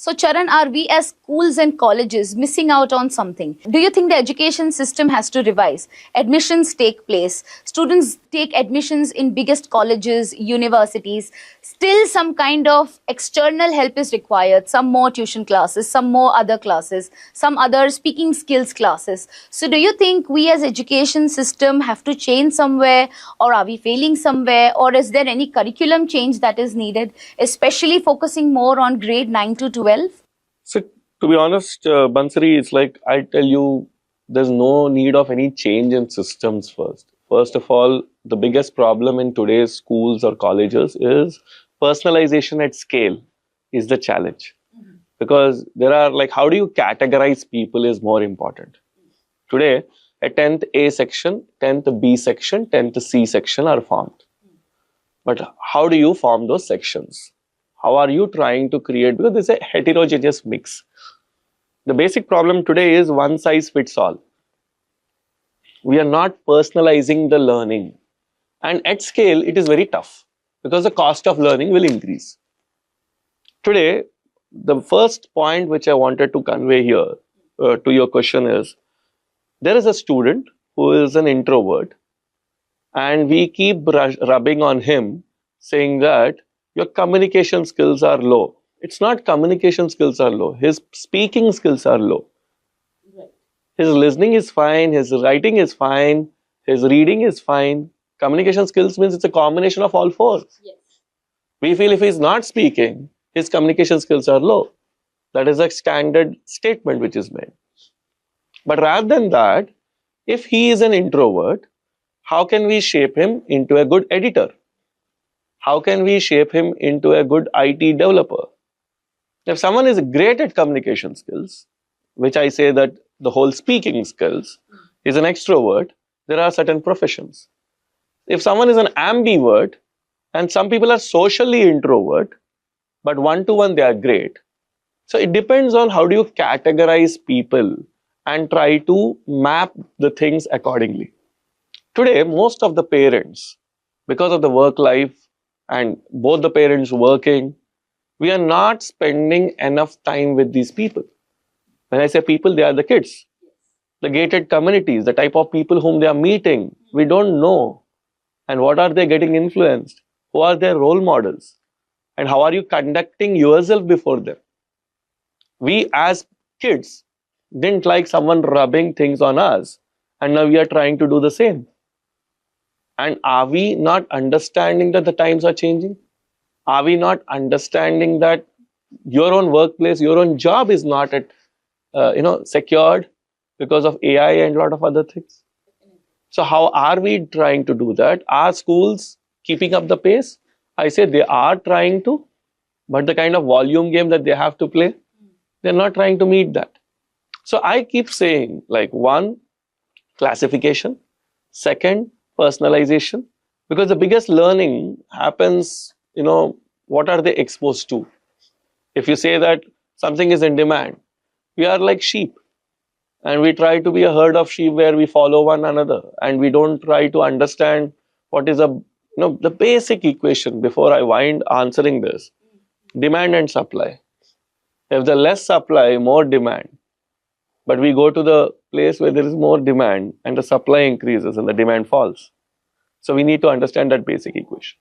So, Charan, are we as schools and colleges missing out on something? Do you think the education system has to revise? Admissions take place. Students take admissions in biggest colleges, universities. Still, some kind of external help is required. Some more tuition classes, some more other classes, some other speaking skills classes. So, do you think we as education system have to change somewhere, or are we failing somewhere, or is there any curriculum change that is needed, especially focusing more on grade 9 to 12? So, to be honest, Bansari, it's like I tell you, there's no need of any change in systems first. First of all, the biggest problem in today's schools or colleges is personalization at scale is the challenge. Because there are like, how do you categorize people is more important. Today, a 10th A section, 10th B section, 10th C section are formed. But how do you form those sections? How are you trying to create? Because there's a heterogeneous mix. The basic problem today is one size fits all. We are not personalizing the learning. And at scale, it is very tough because the cost of learning will increase. Today, the first point which I wanted to convey here to your question is, there is a student who is an introvert and we keep rubbing on him saying that your communication skills are low. It's not communication skills are low. His speaking skills are low. Right. His listening is fine. His writing is fine. His reading is fine. Communication skills means it's a combination of all four. Yes. We feel if he's not speaking, his communication skills are low. That is a standard statement which is made. But rather than that, if he is an introvert, how can we shape him into a good editor? How can we shape him into a good IT developer? If someone is great at communication skills, which I say that the whole speaking skills is an extrovert, there are certain professions. If someone is an ambivert, and some people are socially introvert, but one-to-one they are great. So it depends on how do you categorize people and try to map the things accordingly. Today, most of the parents, because of the work life, and both the parents working, we are not spending enough time with these people. When I say people, they are the kids, the gated communities, the type of people whom they are meeting. We don't know. And what are they getting influenced? Who are their role models? And how are you conducting yourself before them? We as kids didn't like someone rubbing things on us. And now we are trying to do the same. And are we not understanding that the times are changing? Are we not understanding that your own workplace, your own job is not at, secured because of AI and a lot of other things? So how are we trying to do that? Are schools keeping up the pace? I say they are trying to, but the kind of volume game that they have to play, they're not trying to meet that. So I keep saying, like, one, classification. Second, personalization, because the biggest learning happens, what are they exposed to? If you say that something is in demand, we are like sheep and we try to be a herd of sheep where we follow one another and we don't try to understand what is the basic equation before I wind answering this. Demand and supply. If the less supply, more demand. But we go to the place where there is more demand and the supply increases and the demand falls. So we need to understand that basic equation.